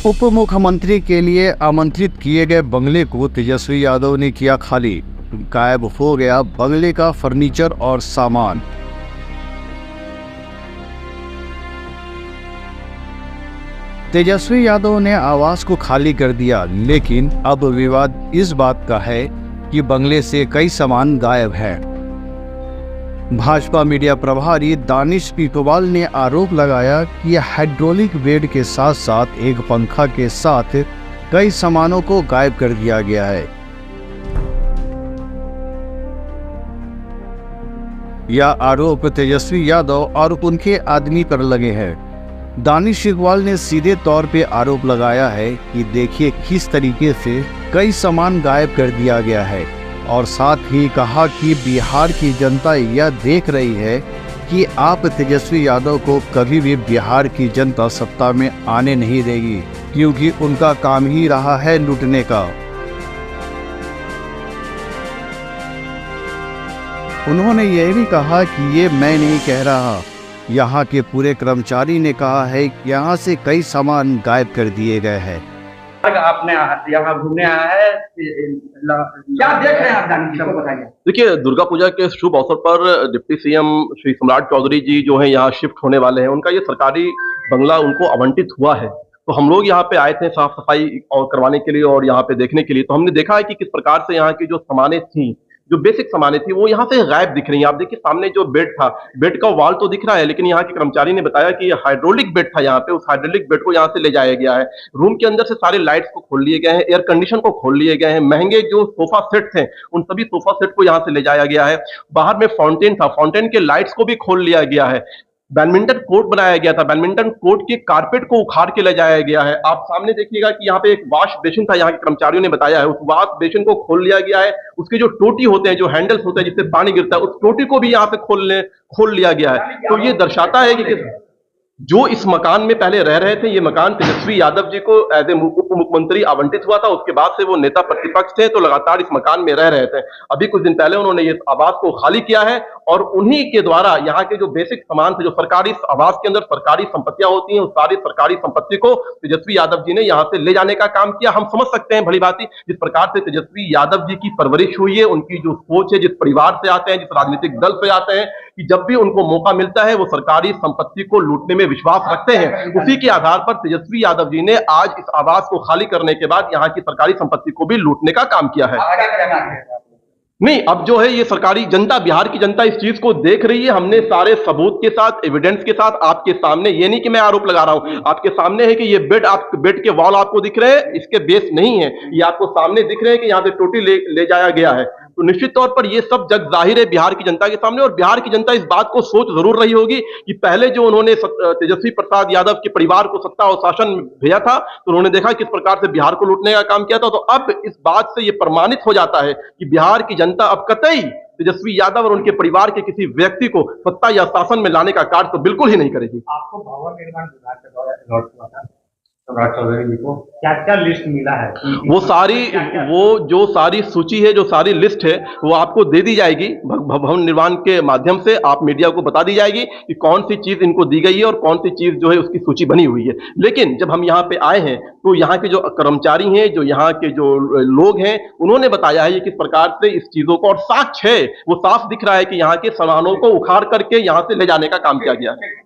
उप मुख्यमंत्री के लिए आमंत्रित किए गए बंगले को तेजस्वी यादव ने किया खाली। गायब हो गया बंगले का फर्नीचर और सामान। तेजस्वी यादव ने आवास को खाली कर दिया, लेकिन अब विवाद इस बात का है कि बंगले से कई सामान गायब है। भाजपा मीडिया प्रभारी दानिश पीटोवाल ने आरोप लगाया कि हाइड्रोलिक बेड के साथ साथ एक पंखा के साथ कई सामानों को गायब कर दिया गया है। यह आरोप तेजस्वी यादव और उनके आदमी पर लगे हैं। दानिश इकबाल ने सीधे तौर पे आरोप लगाया है कि देखिए किस तरीके से कई सामान गायब कर दिया गया है, और साथ ही कहा कि बिहार की जनता यह देख रही है कि आप तेजस्वी यादव को कभी भी बिहार की जनता सत्ता में आने नहीं देगी, क्योंकि उनका काम ही रहा है लूटने का। उन्होंने यह भी कहा कि ये मैं नहीं कह रहा, यहाँ के पूरे कर्मचारी ने कहा है कि यहाँ से कई सामान गायब कर दिए गए हैं। आपने यहाँ घूमने आया है, क्या देख रहे हैं आप? सबको बताइए। देखिए, दुर्गा पूजा के शुभ अवसर पर डिप्टी सीएम श्री सम्राट चौधरी जी जो है यहाँ शिफ्ट होने वाले हैं। उनका ये सरकारी बंगला उनको आवंटित हुआ है, तो हम लोग यहाँ पे आए थे साफ सफाई और करवाने के लिए और यहाँ पे देखने के लिए। तो हमने देखा है कि किस प्रकार से यहाँ की जो सामानें थी, जो बेसिक सामानें थी, वो यहाँ से गायब दिख रही हैं। आप देखिए सामने जो बेड था, बेड का वॉल तो दिख रहा है, लेकिन यहाँ के कर्मचारी ने बताया कि ये हाइड्रोलिक बेड था यहाँ पे। उस हाइड्रोलिक बेड को यहाँ से ले जाया गया है। रूम के अंदर से सारे लाइट्स को खोल लिए गए हैं, एयर कंडीशन को खोल लिए गए हैं, महंगे जो सोफा सेट थे उन सभी सोफा सेट को यहाँ से ले जाया गया है। बाहर में फाउंटेन था, फाउंटेन के लाइट्स को भी खोल लिया गया है। बैडमिंटन कोर्ट बनाया गया था, बैडमिंटन कोर्ट के कारपेट को उखाड़ के ले जाया गया है। आप सामने देखिएगा कि यहाँ पे एक वॉश बेसिन था, यहाँ के कर्मचारियों ने बताया है, उस वॉश बेसिन को खोल लिया गया है। उसके जो टोटी होते हैं, जो हैंडल्स होते हैं जिससे पानी गिरता है, उस टोटी को भी यहाँ से खोल लिया गया है। तो ये दर्शाता है कि जो इस मकान में पहले रह रहे थे, ये मकान तेजस्वी यादव जी को एज ए उप मुख्यमंत्री आवंटित हुआ था। उसके बाद से वो नेता प्रतिपक्ष थे, तो लगातार इस मकान में रह रहे थे। अभी कुछ दिन पहले उन्होंने ये आवास को खाली किया है और उन्हीं के द्वारा यहाँ के जो बेसिक सामान थे, जो सरकारी आवास के अंदर सरकारी संपत्तियां होती हैं, उस सारी सरकारी संपत्ति को तेजस्वी यादव जी ने यहाँ से ले जाने का काम किया। हम समझ सकते हैं भली भांति जिस प्रकार से तेजस्वी यादव जी की परवरिश हुई है, उनकी जो सोच है, जिस परिवार से आते हैं, जिस राजनीतिक दल से आते हैं, कि जब भी उनको मौका मिलता है वो सरकारी संपत्ति को लूटने में विश्वास रखते हैं। उसी के आधार पर तेजस्वी यादव जी ने आज इस आवास को खाली करने के बाद यहाँ की सरकारी संपत्ति को भी लूटने का काम किया है। नहीं, अब जो है ये सरकारी जनता, बिहार की जनता इस चीज को देख रही है। हमने सारे सबूत के साथ, एविडेंस के साथ आपके सामने, ये नहीं कि मैं आरोप लगा रहा हूं, आपके सामने है कि ये बेड के वॉल आपको दिख रहे हैं, इसके बेस नहीं है, ये आपको सामने दिख रहे हैं कि यहाँ से टोटी ले जाया गया है। तो निश्चित तौर पर ये सब जग जाहिर है बिहार की जनता के सामने, और बिहार की जनता इस बात को सोच जरूर रही होगी कि पहले जो उन्होंने तेजस्वी प्रसाद यादव के परिवार को सत्ता और शासन भेजा था, तो उन्होंने देखा किस प्रकार से बिहार को लूटने का काम किया था। तो अब इस बात से ये प्रमाणित हो जाता है कि बिहार की जनता अब कतई तेजस्वी यादव और उनके परिवार के किसी व्यक्ति को सत्ता या शासन में लाने का कार्य तो बिल्कुल ही नहीं करेगी। आपको भवन निर्माण विभाग के द्वारा अलॉट हुआ था सम्राट चौधरी जी को, क्या क्या लिस्ट मिला है? वो जो सारी सूची है, जो सारी लिस्ट है, वो आपको दे दी जाएगी भवन निर्माण के माध्यम से। आप मीडिया को बता दी जाएगी कि कौन सी चीज इनको दी गई है और कौन सी चीज जो है उसकी सूची बनी हुई है। लेकिन जब हम यहाँ पे आए हैं तो यहाँ के जो कर्मचारी हैं, जो यहाँ के जो लोग हैं, उन्होंने बताया है किस प्रकार से इस चीजों को, और साक्ष्य है वो साफ दिख रहा है कि यहाँ के सामानों को उखाड़ करके यहाँ से ले जाने का काम किया गया है।